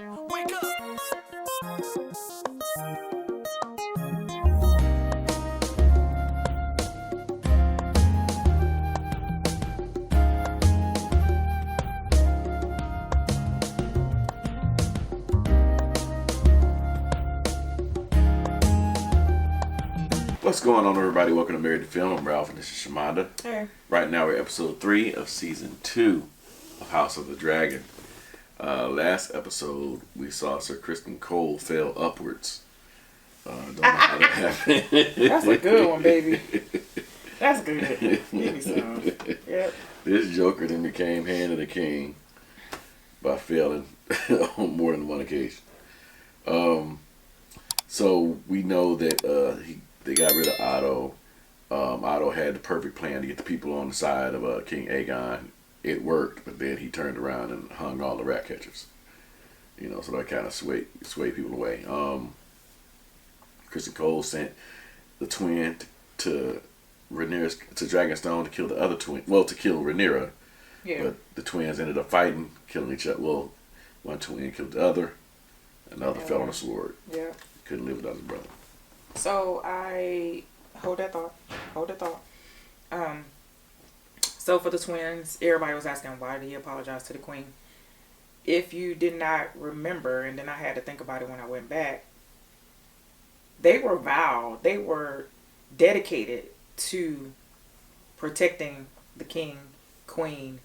Wake up! What's going on, everybody? Welcome to Married to Film. I'm Ralph and this is Shamanda. Hey. Right now we're episode 3 of season 2 of House of the Dragon. Last episode we saw Sir Criston Cole fell upwards. Don't know how that happened. That's a good one, baby. That's good. Give me some. Yep. This Joker then became Hand of the King by failing on more than one occasion. So we know that they got rid of Otto. Otto had the perfect plan to get the people on the side of King Aegon. It worked, but then he turned around and hung all the rat catchers. You know, so that kind of swayed people away. Criston Cole sent the twin to Rhaenys to Dragonstone to kill the other twin. Well, to kill Rhaenyra. Yeah. But the twins ended up fighting, killing each other. Well, one twin killed the other. Another fell on a sword. Yeah. Couldn't live without his brother. So I hold that thought. So for the twins, everybody was asking why did he apologize to the queen. If you did not remember, and then I had to think about it when I went back, they were vowed, they were dedicated to protecting the king, queen,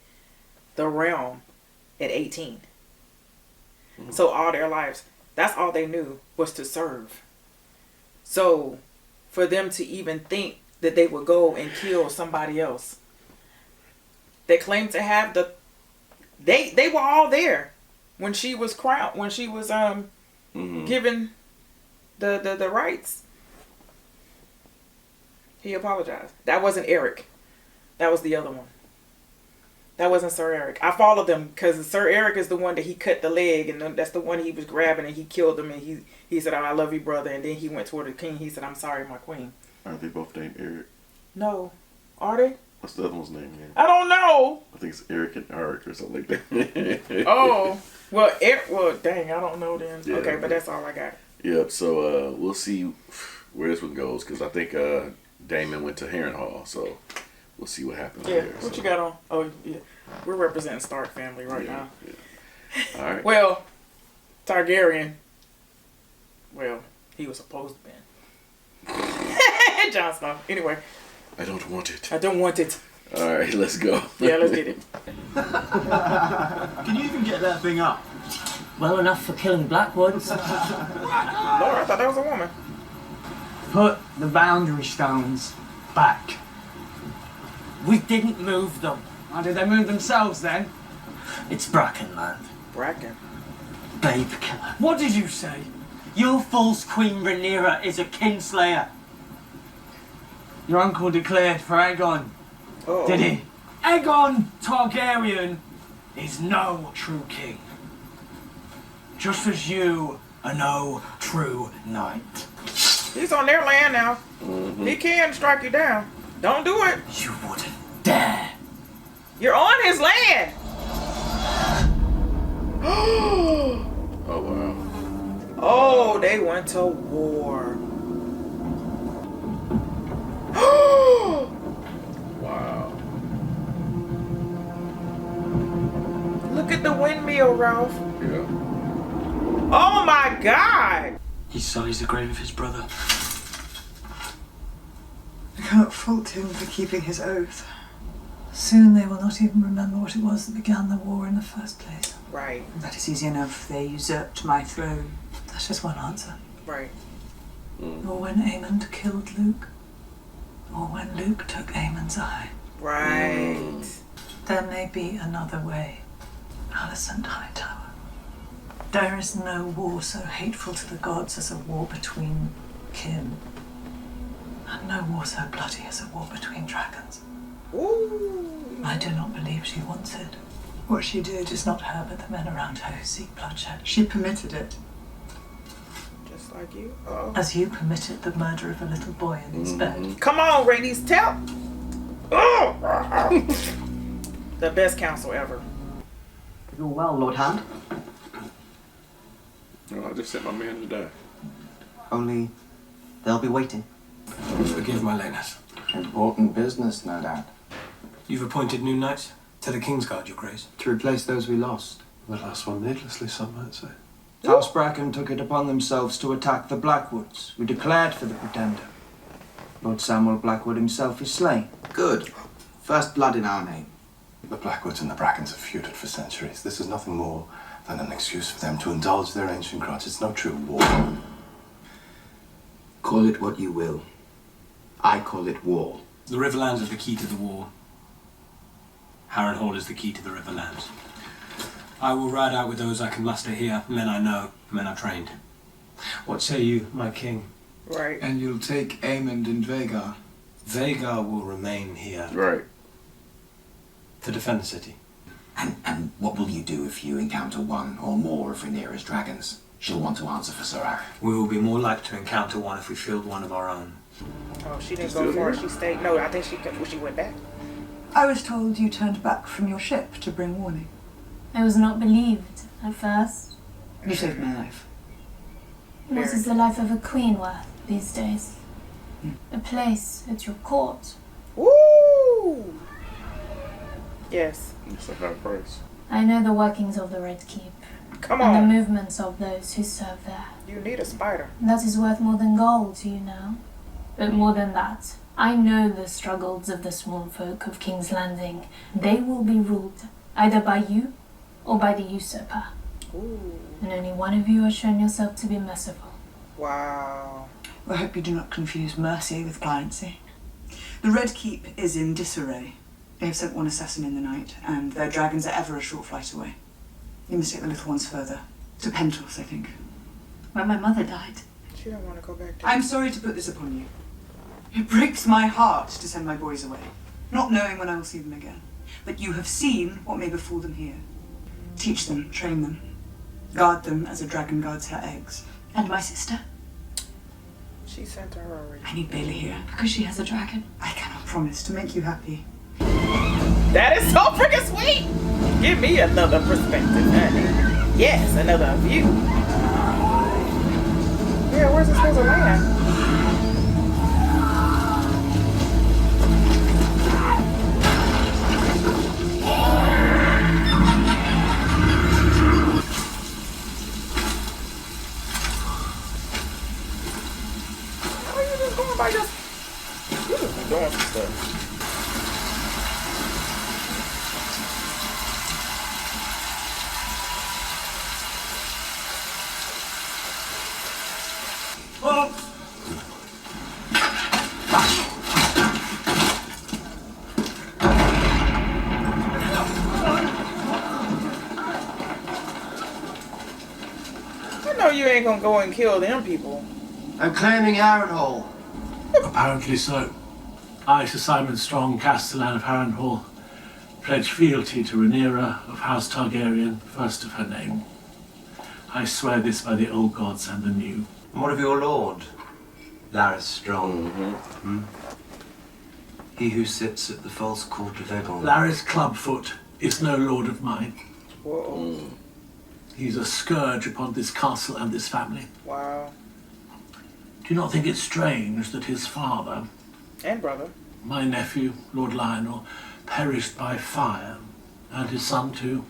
the realm at 18. Mm-hmm. So all their lives, that's all they knew was to serve. So for them to even think that they would go and kill somebody else, they claimed to have they were all there when she was crowned, when she was given the rights. He apologized. That wasn't Eric. That was the other one. That wasn't Sir Eric. I followed them because Sir Eric is the one that he cut the leg, and that's the one he was grabbing, and he killed him, and he said, "Oh, I love you, brother," and then he went toward the king. He said, "I'm sorry, my queen." Aren't they both named Eric? No. Are they? What's the other one's name again? I don't know. I think it's Eric and Eric or something like that. Oh. Well, dang, I don't know then. Yeah, okay, but that's all I got. Yep, so we'll see where this one goes, because I think Daemon went to Harrenhal, so we'll see what happens Yeah, there. what so. you got on? Oh, yeah. We're representing Stark family right now. Yeah. All right. Well, Targaryen. Well, he was supposed to be. Jon Snow. Anyway. I don't want it. I don't want it. All right, let's go. Yeah, let's get it. Can you even get that thing up? Well enough for killing Blackwoods. Lord, I thought that was a woman. Put the boundary stones back. We didn't move them. How did they move themselves then? It's Brackenland. Bracken. Babe killer. What did you say? Your false Queen Rhaenyra is a kinslayer. Your uncle declared for Aegon, Oh. did he? Aegon Targaryen is no true king. Just as you are no true knight. He's on their land now. Mm-hmm. He can strike you down. Don't do it. You wouldn't dare. You're on his land. Oh, wow. Oh, they went to war. Wow. Look at the windmill, Ralph. Yeah. Oh my God. He sullies the grave of his brother. I cannot fault him for keeping his oath. Soon they will not even remember what it was that began the war in the first place. Right, That is easy enough. They usurped my throne. That's just one answer. right. Or when Aemond killed Luke. Or when Luke took Aemon's eye. Right. There may be another way. Alicent Hightower. There is no war so hateful to the gods as a war between kin. And no war so bloody as a war between dragons. Ooh. I do not believe she wants it. What she did is not her, but the men around her who seek bloodshed. She permitted it, Just like you. Oh. as you permitted the murder of a little boy in his bed. Come on, Rhaenys, tell. Oh. The best counsel ever. You're well, Lord Hand. No, I just sent my man to die. Only they'll be waiting. Forgive my lateness. Important business, no doubt. You've appointed new knights to the Kingsguard, your grace. To replace those we lost. The last one needlessly, some might say. House Bracken took it upon themselves to attack the Blackwoods, who declared for the Pretender. Lord Samuel Blackwood himself is slain. Good. First blood in our name. The Blackwoods and the Brackens have feuded for centuries. This is nothing more than an excuse for them to indulge their ancient grudges. It's no true war. Call it what you will. I call it war. The Riverlands are the key to the war. Harrenhal is the key to the Riverlands. I will ride out with those I can muster here, men I know, men I've trained. What say you, my king? Right. And you'll take Aemond and Vhagar. Vhagar will remain here Right. to defend the city. And what will you do if you encounter one or more of Rhaenyra's dragons? She'll want to answer for Serac. We will be more likely to encounter one if we field one of our own. Oh, she didn't go for it. She stayed. No, I think she went back. I was told you turned back from your ship to bring warning. I was not believed at first. You saved my life. What is the life of a queen worth these days? A place at your court. Woo! Yes. It's a high price. I know the workings of the Red Keep Come and the on. movements of those who serve there. You need a spider. That is worth more than gold to you now. But more than that, I know the struggles of the small folk of King's Landing. They will be ruled either by you or by the usurper. Ooh. And only one of you has shown yourself to be merciful. Wow. I hope you do not confuse mercy with pliancy. The Red Keep is in disarray. They have sent one assassin in the night, and their dragons are ever a short flight away. You must take the little ones further. To Pentos, I think. Where my mother died. She don't want to go back to. I'm sorry to put this upon you. It breaks my heart to send my boys away, not knowing when I will see them again. But you have seen what may befall them here. Teach them, train them. Guard them as a dragon guards her eggs. And my sister? She sent to her already. I need Bailey here. Because she has a dragon. I cannot promise to make you happy. That is so freaking sweet. Give me another perspective, honey. Yes, another view. Yeah, where's it supposed to land? Why are you just going by just... You just doing some stuff. I know you ain't gonna go and kill them people. I'm claiming Harrenhal. Apparently so. I, Sir Simon Strong, Castellan of Harrenhal, pledge fealty to Rhaenyra of House Targaryen, first of her name. I swear this by the old gods and the new. And what of your lord, Larys Strong? He who sits at the false court of Aegon. Larys Clubfoot is no lord of mine. Whoa. He's a scourge upon this castle and this family. Wow. Do you not think it strange that his father, And brother. my nephew, Lord Lionel, perished by fire, and his son too,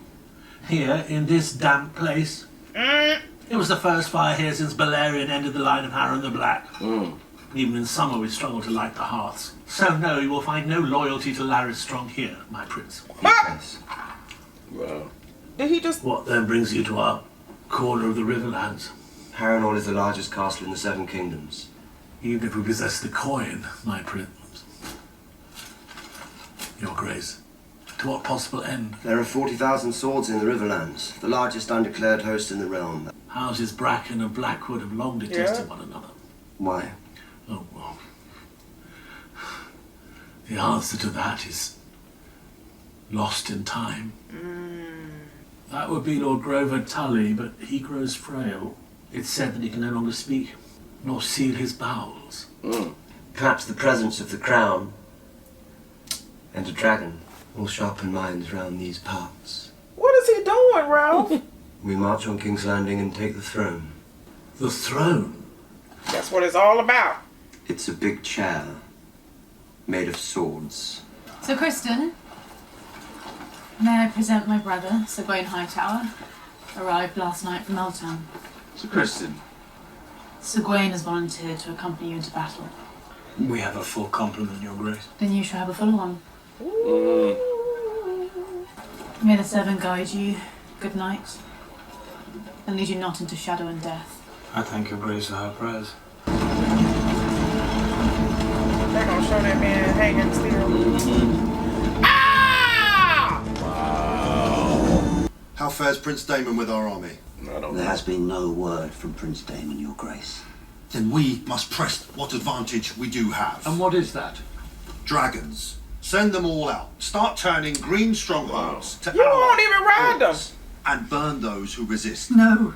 here in this damp place? It was the first fire here since Balerion ended the line of Harren the Black. Even in summer we struggle to light the hearths. So no, you will find no loyalty to Larys Strong here, my prince. Yes. Wow. Did he just... What then brings you to our corner of the Riverlands? Harrenhal is the largest castle in the Seven Kingdoms. Even if we possess the coin, my prince. Your grace, to what possible end? There are 40,000 swords in the Riverlands, the largest undeclared host in the realm. Houses Bracken and Blackwood have long detested one another. Why? Oh, well. The answer to that is lost in time. That would be Lord Grover Tully, but he grows frail. It's said that he can no longer speak, nor seal his bowels. Perhaps the presence of the crown and a dragon will sharpen minds round these parts. What is he doing, Ralph? We march on King's Landing and take the throne. The throne? That's what it's all about. It's a big chair made of swords. So, Criston, may I present my brother, Sir Gawain Hightower, arrived last night from Eltown. So, Criston. Sir Gawain has volunteered to accompany you into battle. We have a full complement, Your Grace. Then you shall have a fuller one. May the servant guide you. Good night. And lead you not into shadow and death. I thank Your Grace for her prayers. They're gonna show that man hanging still. Ah! Wow. How fares Prince Daemon with our army? I don't know. There has been no word from Prince Daemon, Your Grace. Then we must press what advantage we do have. And what is that? Dragons. Send them all out. Start turning green strongholds to You won't even ride them. and burn those who resist. No.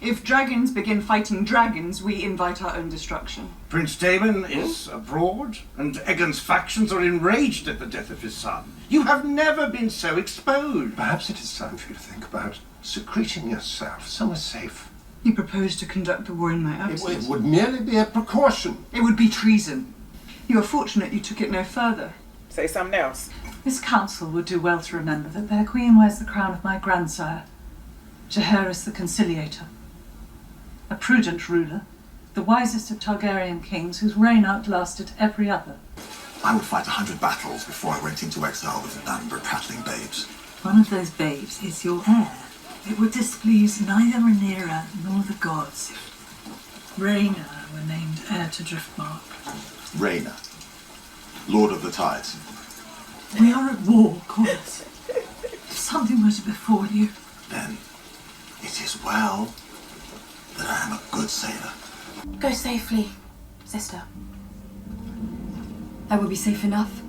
If dragons begin fighting dragons, we invite our own destruction. Prince Daemon is abroad, and Aegon's factions are enraged at the death of his son. You have never been so exposed. Perhaps it is time for you to think about secreting yourself somewhere safe. You propose to conduct the war in my absence? It would merely be a precaution. It would be treason. You are fortunate you took it no further. Say something else. This council would do well to remember that their queen wears the crown of my grandsire, Jaehaerys the Conciliator. A prudent ruler, the wisest of Targaryen kings whose reign outlasted every other. I would fight 100 battles before I went into exile with a number of prattling babes. One of those babes is your heir. It would displease neither Rhaenyra nor the gods if Rhaena were named heir to Driftmark. Rhaena, Lord of the Tides. We are at war, Corlys. If something were to befall you, Then it is well that I am a good sailor. Go safely, sister. I will be safe enough.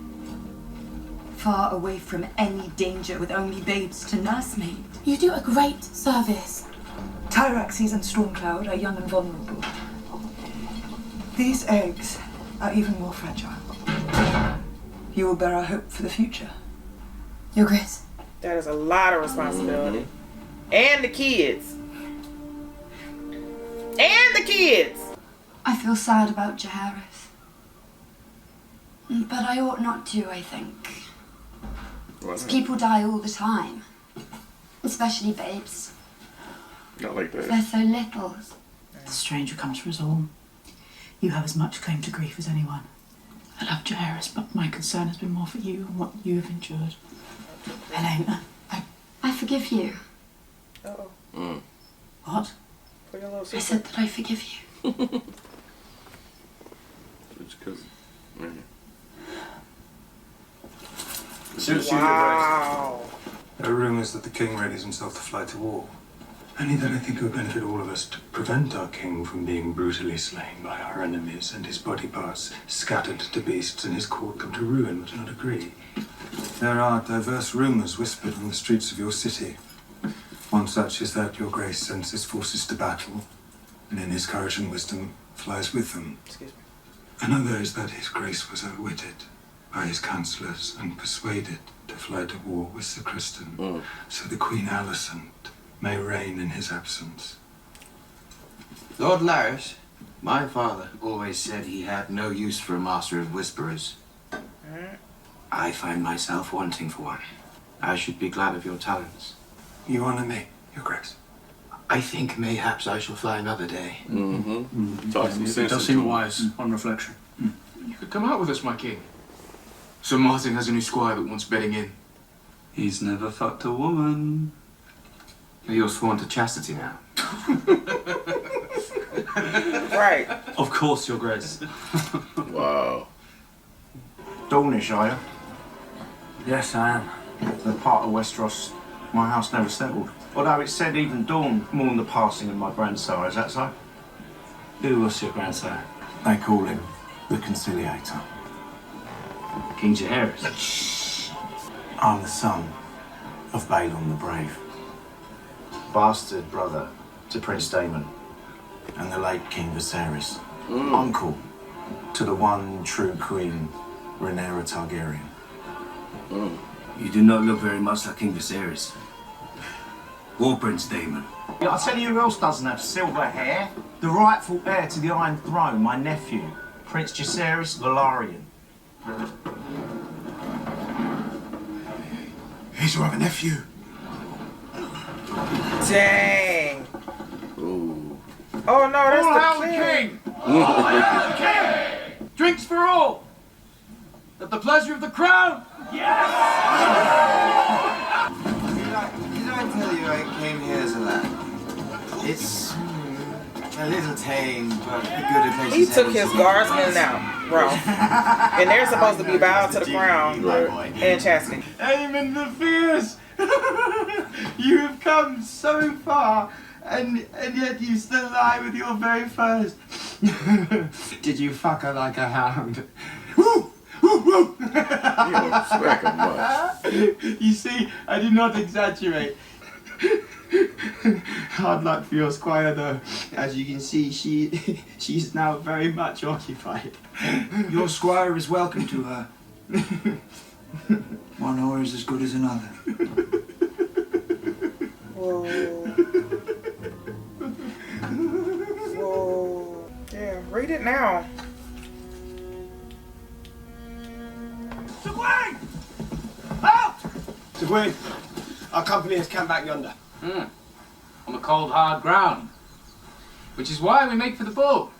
Far away from any danger with only babes to nurse me. You do a great service. Tyraxes and Stormcloud are young and vulnerable. These eggs are even more fragile. You will bear our hope for the future. Your Grace. That is a lot of responsibility. And the kids. And the kids. I feel sad about Jaehaerys. But I ought not to, I think. People die all the time. Especially babes. Not like that. They're so little. The stranger comes for us all. You have as much claim to grief as anyone. I love Jaehaerys, but my concern has been more for you and what you have endured. Helena, I forgive you. Uh-oh. What? For your little sister. I said that I forgive you. It's because. Wow. There are rumours that the king readies himself to fly to war. Only that I think it would benefit all of us to prevent our king from being brutally slain by our enemies and his body parts scattered to beasts and his court come to ruin. Would you not agree? There are diverse rumours whispered in the streets of your city. One such is that your grace sends his forces to battle, and in his courage and wisdom flies with them. Excuse me. Another is that his grace was outwitted by his counsellors and persuaded to fly to war with Sir Criston, so the Queen Alicent may reign in his absence. Lord Larys, my father always said he had no use for a master of whisperers. I find myself wanting for one. I should be glad of your talents. You honour me, your grace. I think mayhaps I shall fly another day. Talk some sense It does into seem him. wise on reflection. You could come out with us, my king. Sir Martin has a new squire that wants bedding in. He's never fucked a woman. You're sworn to chastity now. Right. Of course, Your Grace. Wow. Dornish, are you? Yes, I am. The part of Westeros my house never settled. Although it said even Dawn mourned the passing of my grandsire, is that so? Who was your grandsire? They call him the Conciliator. King Jaehaerys. I'm the son of Balon the Brave. Bastard brother to Prince Daemon. And the late King Viserys. Uncle to the one true queen, Rhaenyra Targaryen. You do not look very much like King Viserys. or Prince Daemon. Yeah, I'll tell you who else doesn't have silver hair. The rightful heir to the Iron Throne, my nephew, Prince Jacaerys Velaryon. He's your other nephew. Dang. Ooh. Oh no, that's All the hail king. the king! All hail the king! Drinks for all! At the pleasure of the crown! Yes! Did I tell you I came here as a lad? It's a little tame, but a good place. He took his guardsmen out, bro. And they're supposed to be bowed to the crown and chastity. Aemon the Fierce! You have come so far, and yet you still lie with your very first. Did you fuck her like a hound? Woo! Woo! Woo! You don't smack him much. You see, I did not exaggerate. Hard luck for your squire, though. As you can see, she's now very much occupied. Your squire is welcome to her. One whore is as good as another. Whoa. Whoa. Yeah, read it now. Segwyn! Out! Segwyn, our company has camped back yonder. On the cold, hard ground. Which is why we make for the Bull.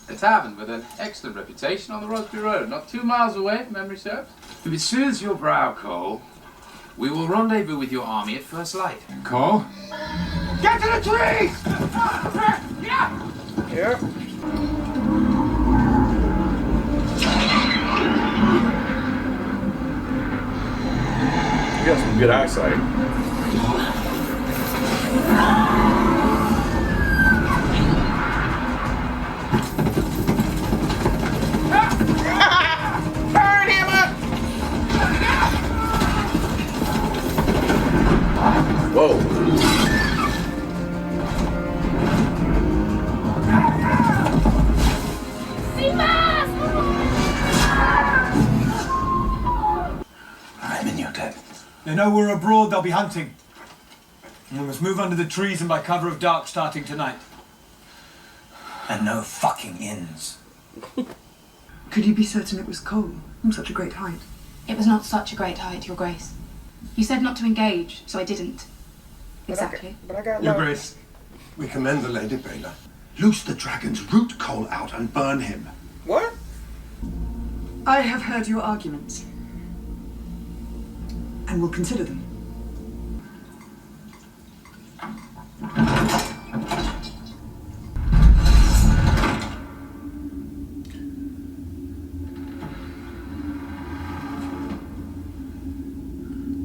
A tavern with an excellent reputation on the Rosby Road, not 2 miles away, if memory serves. If it soothes your brow, Cole, we will rendezvous with your army at first light. Cole? Get to the trees! Yeah! Yep. You got some good eyesight. Burn him up! Whoa. I'm in your debt. They know we're abroad, they'll be hunting. And we must move under the trees and by cover of dark starting tonight. And no fucking inns. Could you be certain it was Cole from such a great height? It was not such a great height, Your Grace. You said not to engage, so I didn't. Exactly. But I got Your love. Grace, we commend the Lady Baela. Loose the dragons, root Cole out and burn him. What? I have heard your arguments. And will consider them.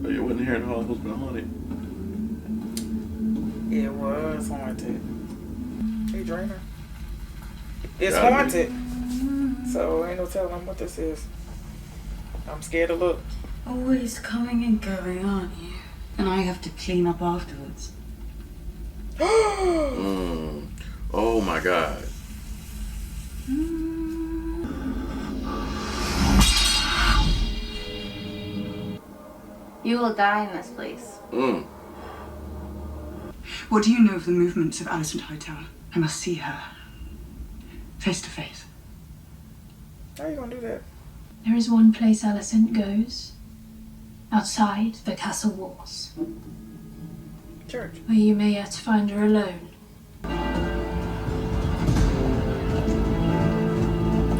Oh, you wasn't hearing Harrenhal was been haunted. It was haunted. Hey, Drainer. It's Gotta be. haunted. So ain't no telling what this is. I'm scared to look. Always coming and going, aren't you? And I have to clean up afterwards. Oh my God. You will die in this place. What do you know of the movements of Alicent Hightower? I must see her. Face to face. How are you gonna do that? There is one place Alicent goes. Outside the castle walls. Church. Where you may yet find her alone.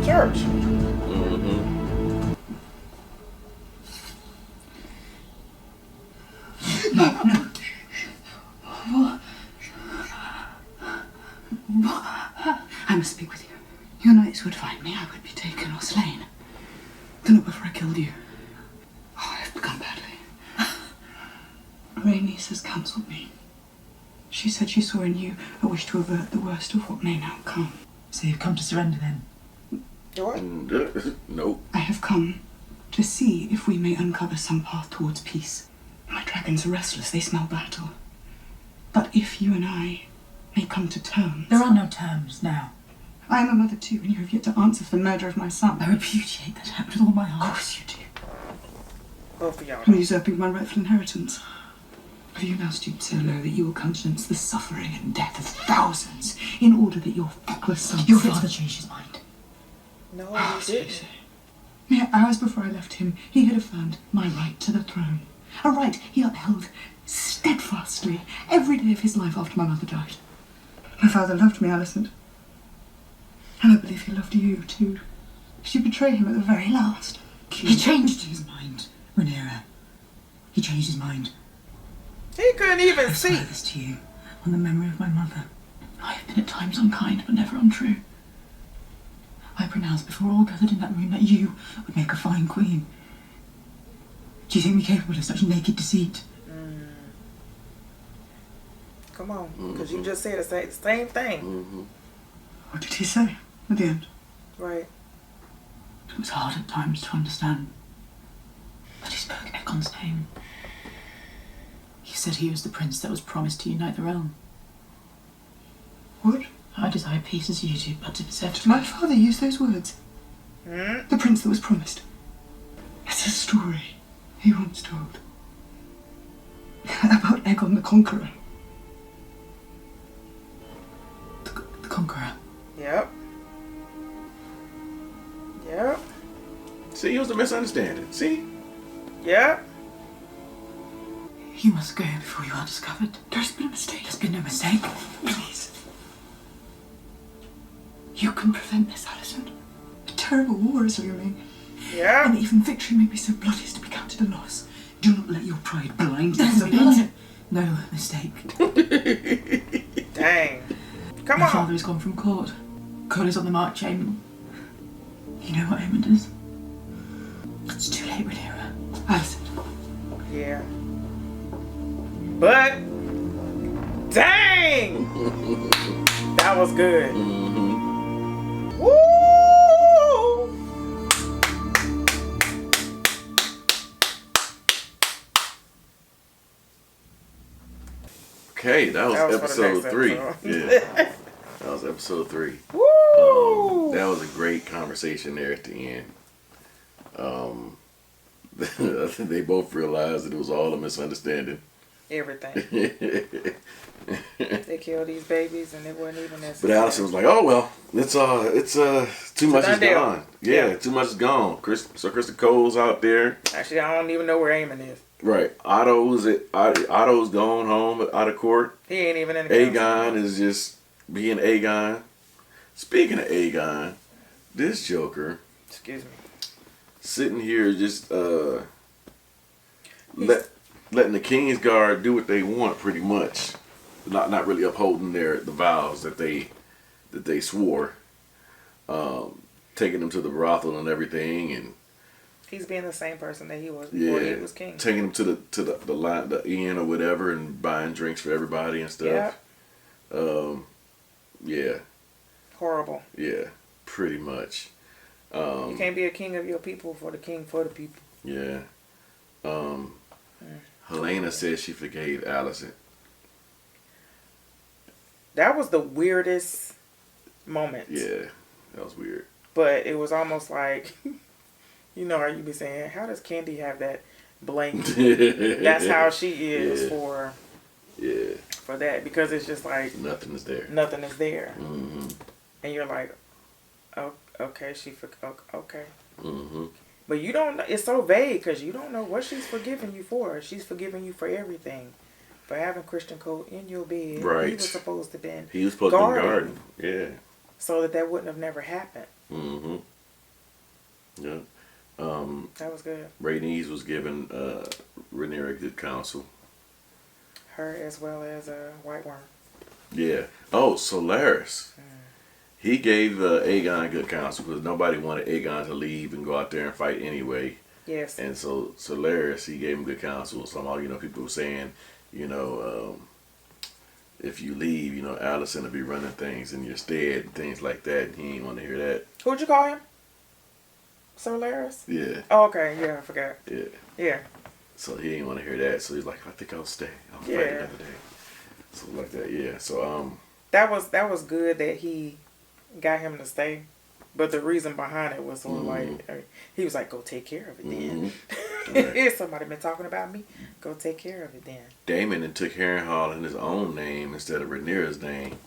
Church. I must speak with you. Your knights would find me, I would be taken or slain. Though not before I killed you. Oh, I have begun badly. Rhaenys has counselled me. She said she saw in you a wish to avert the worst of what may now come. So you've come to surrender then? What? Nope. I have come to see if we may uncover some path towards peace. My dragons are restless, they smell battle. But if you and I may come to terms... There are no terms now. I am a mother too, and you have yet to answer for the murder of my son. I repudiate that act with all my heart. Of course you do. Both of y'all. I'm usurping my rightful inheritance. Have you now stooped so low that you will countenance the suffering and death of thousands in order that your feckless son... Your father changed his mind. No, he didn't. Mere hours before I left him, he had affirmed my right to the throne. A right he upheld steadfastly every day of his life after my mother died. My father loved me, Alicent. And I believe he loved you, too. Did you betray him at the very last? He changed his mind, Rhaenyra. He changed his mind. He couldn't even I see. swear this to you, on the memory of my mother. I have been at times unkind, but never untrue. I pronounced before all gathered in that room that you would make a fine queen. Do you think me capable of such naked deceit? Come on, because you just said the same thing. What did he say at the end? Right. It was hard at times to understand. But he spoke Aegon's name. He said he was the prince that was promised to unite the realm. What? I desire peace as you do, but to possess... Did my father use those words? The prince that was promised. It's a story he once told. About Aegon the Conqueror. The Conqueror. Yep. Yep. See, it was a misunderstanding. See? Yep. You must go before you are discovered. There's been a mistake. There's been no mistake. Please. You can prevent this, Alicent. A terrible war is looming. Yeah. And even victory may be so bloody as to be counted a loss. Do not let your pride blind you. There's been no mistake. Dang. Come My on. father has gone from court. Cole is on the march, Aemon. You know what Aemon is? It's too late, Rhaenyra. Alicent. Yeah. But, dang! That was good. Woo! Okay, that was episode 3. Episode. Yeah, that was episode 3. Woo! That was a great conversation there at the end. I think they both realized that it was all a misunderstanding. Everything. They killed these babies and it wasn't even But necessary. Alicent was like, "Oh well, it's too much is Done gone. Yeah, too much is gone." Criston Cole's out there. Actually, I don't even know where Aemon is. Right, Otto's gone home out of court. He ain't even in the council. Aegon is just being Aegon. Speaking of Aegon, this Joker. Excuse me. Sitting here just letting the Kingsguard do what they want, pretty much. Not really upholding the vows that they swore. Taking them to the brothel and everything, and He's being the same person that he was before he was king. taking them to the inn or whatever, and buying drinks for everybody and stuff. Yeah. Horrible. Yeah, pretty much. You can't be a king of your people for the king for the people. Yeah. Helena said she forgave Alicent. That was the weirdest moment. Yeah, that was weird. But it was almost like, you know how you be saying, how does Candy have that blank? That's how she is for that, because it's just like nothing is there. Nothing is there, Mm-hmm. and you're like, oh, okay, okay. Mm-hmm. But you don't. It's so vague because you don't know what she's forgiving you for. She's forgiving you for everything, for having Criston Cole in your bed. Right. He was supposed to be. He was supposed to be guarding. Yeah. So that wouldn't have never happened. Mm-hmm. Yeah. That was good. Rhaenys was giving Rhaenyra good counsel. Her as well as White Worm. Yeah. Oh, Solaris. He gave Aegon good counsel because nobody wanted Aegon to leave and go out there and fight anyway. Yes. And so Solaris, he gave him good counsel. Somehow, people were saying, if you leave, Alicent will be running things in your stead and things like that. And he ain't want to hear that. Who'd you call him? Solaris? Yeah. Oh, okay. Yeah, I forgot. Yeah. Yeah. So he didn't want to hear that. So he's like, I think I'll stay. I'll fight another day. So like that. Yeah. So that was good that he got him to stay, but the reason behind it was sort of like he was like, go take care of it then. If somebody been talking about me, go take care of it then. Daemon and took Harrenhal in his own name instead of Rhaenyra's name.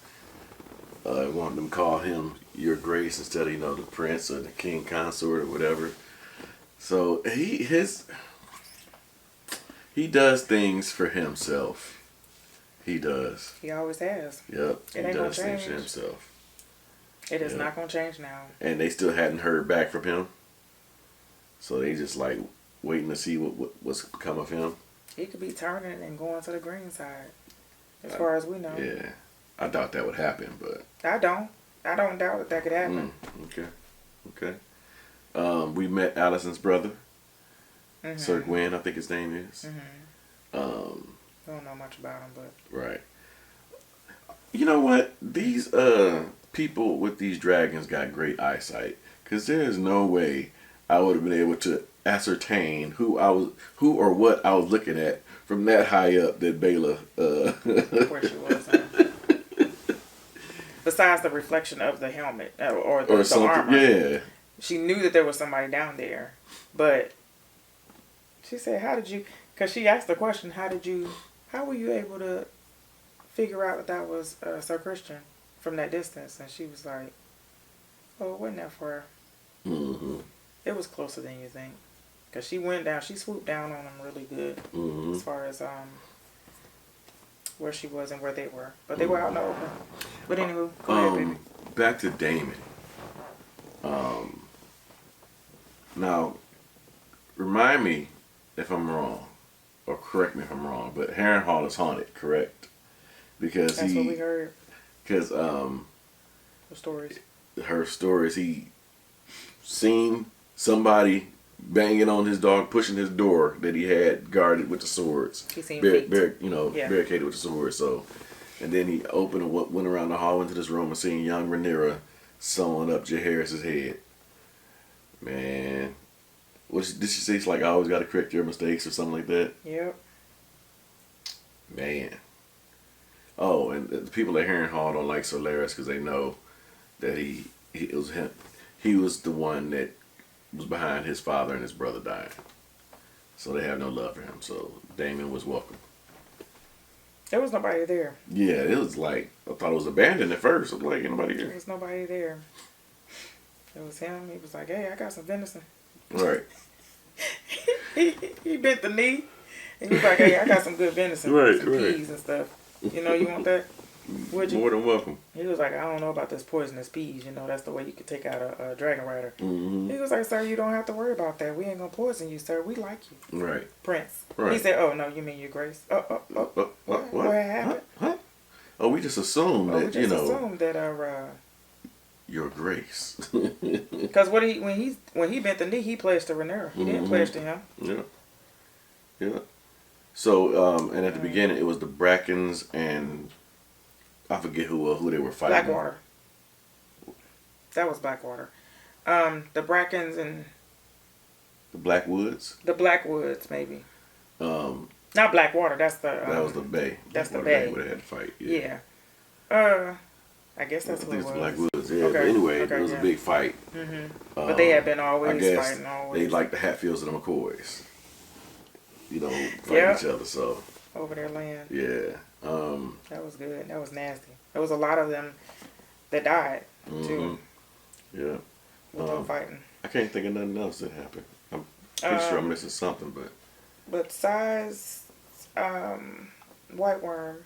Wanted them to call him Your Grace instead of, the prince or the king consort or whatever. So he does things for himself. He does. He always has. Yep. It He ain't does gonna things change. for himself. It is not gonna change now. And they still hadn't heard back from him. So they just like waiting to see what's become of him. He could be turning and going to the green side, as far as we know. Yeah, I doubt that would happen, but I don't doubt that could happen. Okay. We met Alicent's brother, Mm-hmm. Sir Gwyn, I think his name is. I don't know much about him, but Right. You know what? These people with these dragons got great eyesight, because there is no way I would have been able to ascertain who or what I was looking at from that high up that Baela. Where she was. Besides the reflection of the helmet or the armor, yeah. She knew that there was somebody down there, but she said, "How did you?" Because she asked the question, "How were you able to figure out that was Sir Criston from that distance?" And she was like, "Oh, it wasn't that far. It was closer than you think." Because she swooped down on them really good as far as where she was and where they were. But they were out in the open. But anywho, go ahead, baby. Back to Daemon. Now, remind me if I'm wrong, or correct me if I'm wrong, but Harrenhal is haunted, correct? Because that's what we heard. Because the stories. Her stories, he seen somebody banging on his dog, pushing his door that he had guarded with the swords. He seen barricaded with the swords. So, and then he opened and went around the hall into this room and seen young Rhaenyra sewing up Jaehaerys' head. Man, did she say? It's like, I always got to correct your mistakes or something like that. Yep. Man. Oh, and the people at Harrenhal don't like Solaris because they know that it was him. He was the one that was behind his father and his brother dying. So they have no love for him. So Daemon was welcome. There was nobody there. Yeah, it was like, I thought it was abandoned at first. I was like, ain't nobody here. There was nobody there. It was him. He was like, "Hey, I got some venison." Right. he bent the knee. And he was like, "Hey, I got some good venison. Some peas and stuff. You want that? Would you?" More than welcome. He was like, "I don't know about this poisonous peas. That's the way you could take out a dragon rider." Mm-hmm. He was like, "Sir, you don't have to worry about that. We ain't going to poison you, sir. We like you." Right. Prince. Right. He said, "Oh, no, you mean your grace?" What happened? Huh? Oh, we just assumed that, assumed that, Your Grace. Because when he bent the knee, he pledged to Rhaenyra. He didn't pledge to him. Yeah. So, and at the beginning, it was the Brackens and I forget who they were fighting. Blackwater. That was Blackwater. The Brackens and the Blackwoods. The Blackwoods, maybe. Not Blackwater. That's the. That was the Bay. That's the Bay. Where they had to fight. Yeah. I guess that's what it was. Blackwoods. Yeah. Okay. But anyway, it was a big fight. Mm-hmm. But they had been always fighting. Always. They like the Hatfields and the McCoys. Fighting each other. So. Over their land. Yeah. That was good. That was nasty. There was a lot of them that died too. Yeah. With them fighting. I can't think of nothing else that happened. I'm pretty sure I'm missing something, but. Besides, White Worm.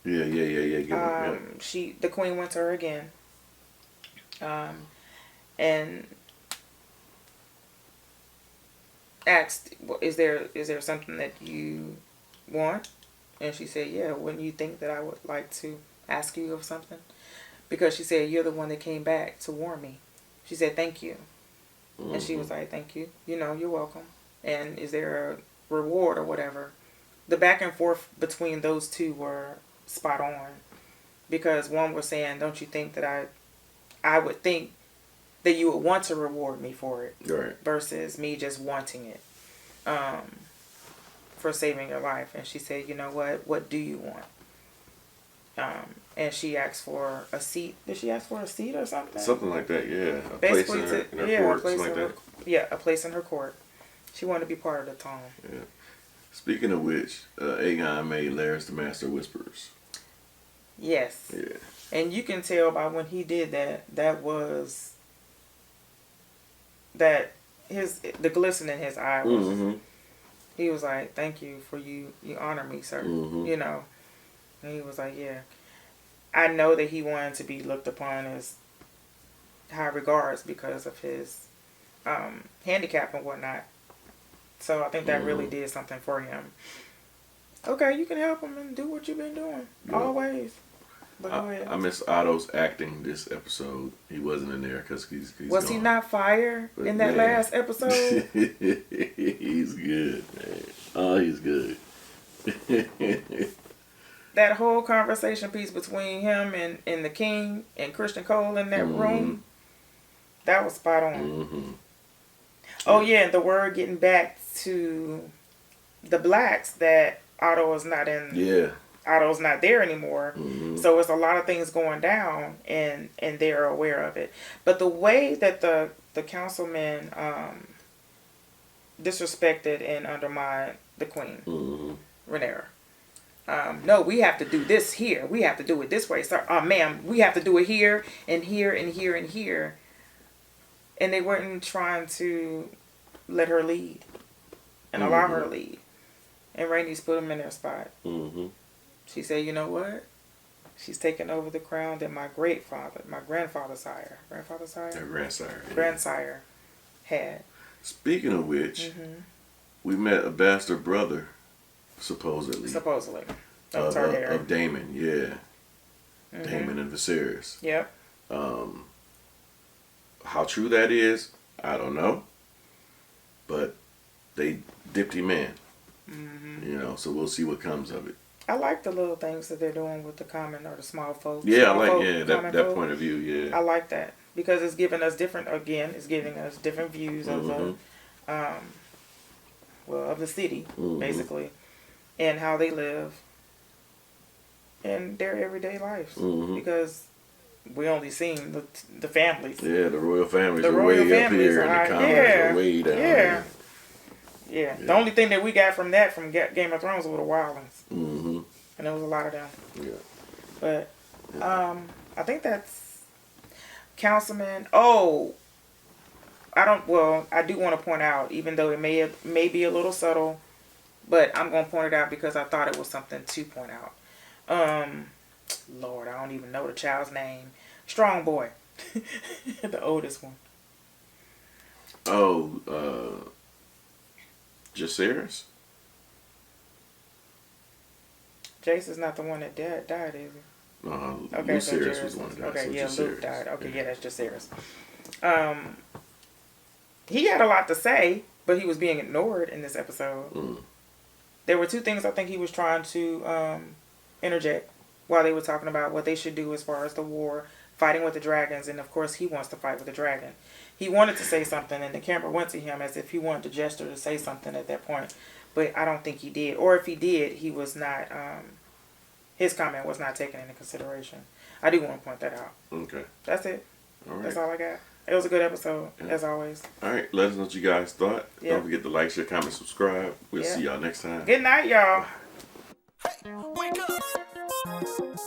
Yeah. The queen went to her again. And asked, "Is there something that you want?" And she said, "Yeah. Wouldn't you think that I would like to ask you of something?" Because she said, "You're the one that came back to warn me." She said, "Thank you." And she was like, "Thank you. You're welcome. And is there a reward or whatever?" The back and forth between those two were spot on. Because one was saying, "Don't you think that I would think that you would want to reward me for it." Right. Versus me just wanting it. For saving your life. And she said, "You know what? What do you want?" And she asked for a seat. Did she ask for a seat or something? Something like that, yeah. A Basically place in her court, something like that. Yeah, a place in her court. She wanted to be part of the tone. Yeah. Speaking of which, Aegon made Larys the Master of Whisperers. Yes. Yeah. And you can tell by when he did that was the glisten in his eye was. Mm-hmm. He was like, "Thank you for you honor me, sir." Mm-hmm. You know. And he was like, "Yeah." I know that he wanted to be looked upon as high regards because of his handicap and whatnot. So I think that really did something for him. Okay, you can help him and do what you've been doing. Yeah. Always. But go ahead. I miss Otto's acting this episode. He wasn't in there because he's was gone. he not fire in that last episode? He's good, man. Oh, he's good. That whole conversation piece between him and the king and Criston Cole in that room, that was spot on. Mm-hmm. Oh yeah, and the word getting back to the blacks that Otto is not in. Yeah. Otto's not there anymore. Mm-hmm. So it's a lot of things going down and they're aware of it. But the way that the councilmen disrespected and undermined the queen, Rhaenyra. No, we have to do this here. We have to do it this way. So, ma'am, we have to do it here and here and here and here. And they weren't trying to let her lead and allow her to lead. And Rhaenys put them in their spot. Mm-hmm. She said, you know what? She's taking over the crown that my grandsire had. Speaking of which, we met a bastard brother, supposedly. Of Daemon, yeah. Daemon and Viserys. Yep. How true that is, I don't know. But they dipped him in. You know, so we'll see what comes of it. I like the little things that they're doing with the common or the small folks. Yeah, I like that point of view, yeah. I like that. Because it's giving us different views of the city, basically. And how they live in their everyday lives. Because we only seen the families. Yeah, the royal families are way up here and the commons are way down here. Yeah, the only thing that we got from Game of Thrones were the wildlings. And there was a lot of them. Yeah. But I think that's Councilman. Oh, I do want to point out, even though it may be a little subtle, but I'm going to point it out because I thought it was something to point out. Lord, I don't even know the child's name. Strong Boy. The oldest one. Oh, Jacaerys? Jace is not the one that died, is he? Okay, Lucerys was the one that died. Okay, so yeah, Jacaerys. Luke died. Okay, yeah, that's Jacaerys. He had a lot to say, but he was being ignored in this episode. There were two things I think he was trying to interject while they were talking about what they should do as far as the war, fighting with the dragons, and of course he wants to fight with the dragon. He wanted to say something, and the camera went to him as if he wanted to gesture to say something at that point, but I don't think he did. Or if he did, he was not. His comment was not taken into consideration. I do want to point that out. Okay. That's it. All right. That's all I got. It was a good episode, as always. All right. Let us know what you guys thought. Don't forget to like, share, comment, subscribe. We'll see y'all next time. Good night, y'all. Wake up!